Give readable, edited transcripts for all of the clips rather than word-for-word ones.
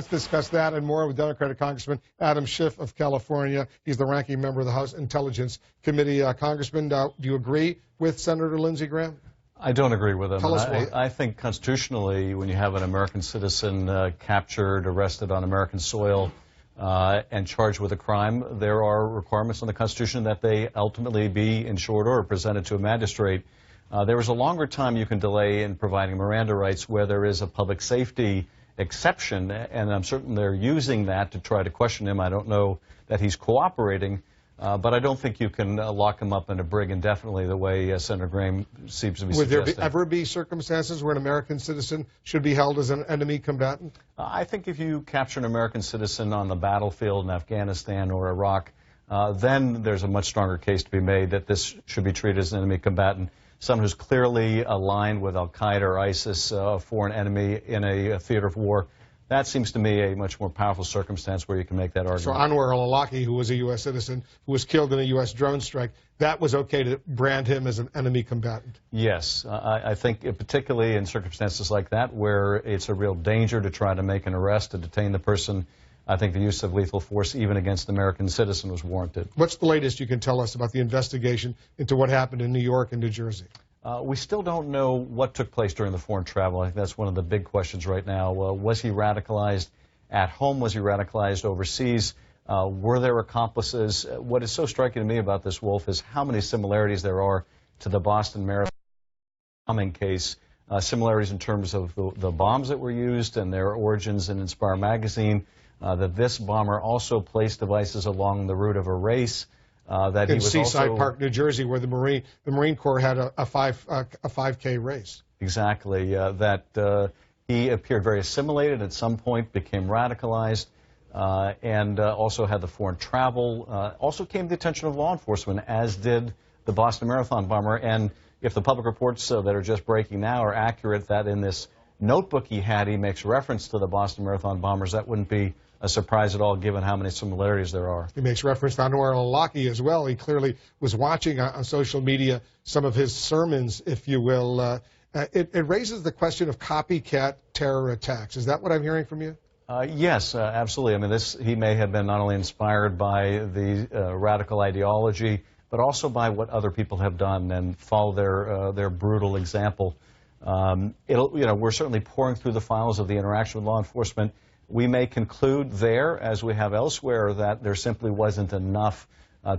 Let's discuss that and more with Democratic Congressman Adam Schiff of California. He's the ranking member of the House Intelligence Committee. Congressman, do you agree with Senator Lindsey Graham? I don't agree with him. Tell us why. I think constitutionally, when you have an American citizen captured, arrested on American soil, and charged with a crime, there are requirements in the Constitution that they ultimately be, in short order, presented to a magistrate. There is a longer time you can delay in providing Miranda rights where there is a public safety exception, and I'm certain they're using that to try to question him. I don't know that he's cooperating, but I don't think you can lock him up in a brig indefinitely the way Senator Graham seems to be suggesting. Would there ever be circumstances where an American citizen should be held as an enemy combatant? I think if you capture an American citizen on the battlefield in Afghanistan or Iraq, then there's a much stronger case to be made that this should be treated as an enemy combatant. Someone who's clearly aligned with al-Qaeda or ISIS, a foreign enemy in a theater of war. That seems to me a much more powerful circumstance where you can make that argument. So Anwar al-Awlaki, who was a U.S. citizen, who was killed in a U.S. drone strike, that was okay to brand him as an enemy combatant? Yes. I think particularly in circumstances like that where it's a real danger to try to make an arrest, to detain the person, I think the use of lethal force, even against an American citizen, was warranted. What's the latest you can tell us about the investigation into what happened in New York and New Jersey? We still don't know what took place during the foreign travel. I think that's one of the big questions right now. Was he radicalized at home? Was he radicalized overseas? Were there accomplices? What is so striking to me about this, Wolf, is how many similarities there are to the Boston Marathon bombing case. Similarities in terms of the bombs that were used and their origins in Inspire magazine. That this bomber also placed devices along the route of a race. That he in was Seaside also, Park, New Jersey, where the Marine Corps had a 5K race. Exactly. That he appeared very assimilated at some point, became radicalized, and also had the foreign travel. Also came to the attention of law enforcement, as did the Boston Marathon bomber. And if the public reports that are just breaking now are accurate, that in this notebook he had, he makes reference to the Boston Marathon bombers, that wouldn't be a surprise at all, given how many similarities there are. He makes reference to Anwar al-Awlaki as well. He clearly was watching on social media some of his sermons, if you will. It raises the question of copycat terror attacks. Is that what I'm hearing from you? Yes, absolutely. I mean, he may have been not only inspired by the radical ideology, but also by what other people have done and follow their brutal example. We're certainly pouring through the files of the interaction with law enforcement. We may conclude there, as we have elsewhere, that there simply wasn't enough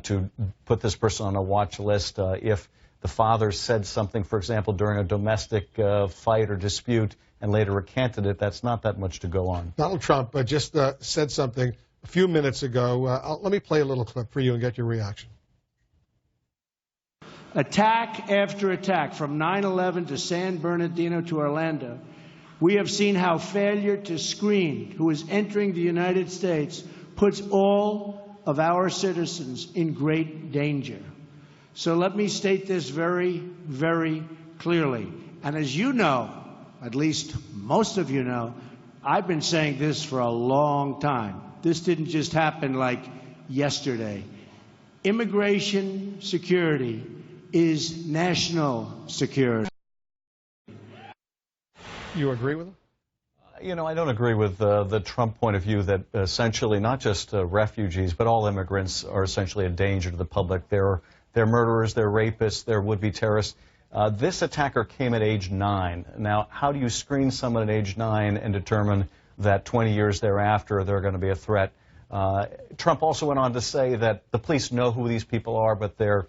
to put this person on a watch list. If the father said something, for example, during a domestic fight or dispute and later recanted it, that's not that much to go on. Donald Trump just said something a few minutes ago. Let me play a little clip for you and get your reaction. Attack after attack, from 9/11 to San Bernardino to Orlando, we have seen how failure to screen who is entering the United States puts all of our citizens in great danger. So let me state this very, very clearly. And as you know, at least most of you know, I've been saying this for a long time. This didn't just happen like yesterday. Immigration security is national security. You agree with him? I don't agree with the Trump point of view that essentially not just refugees, but all immigrants are essentially a danger to the public. They're murderers, they're rapists, they're would-be terrorists. This attacker came at age 9. Now, how do you screen someone at age 9 and determine that 20 years thereafter they're going to be a threat? Trump also went on to say that the police know who these people are, but they're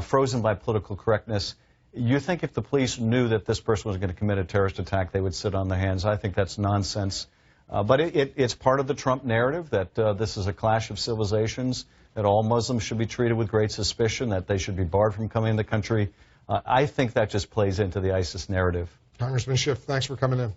frozen by political correctness. You think if the police knew that this person was going to commit a terrorist attack, they would sit on their hands? I think that's nonsense. But it's part of the Trump narrative that this is a clash of civilizations, that all Muslims should be treated with great suspicion, that they should be barred from coming in the country. I think that just plays into the ISIS narrative. Congressman Schiff, thanks for coming in.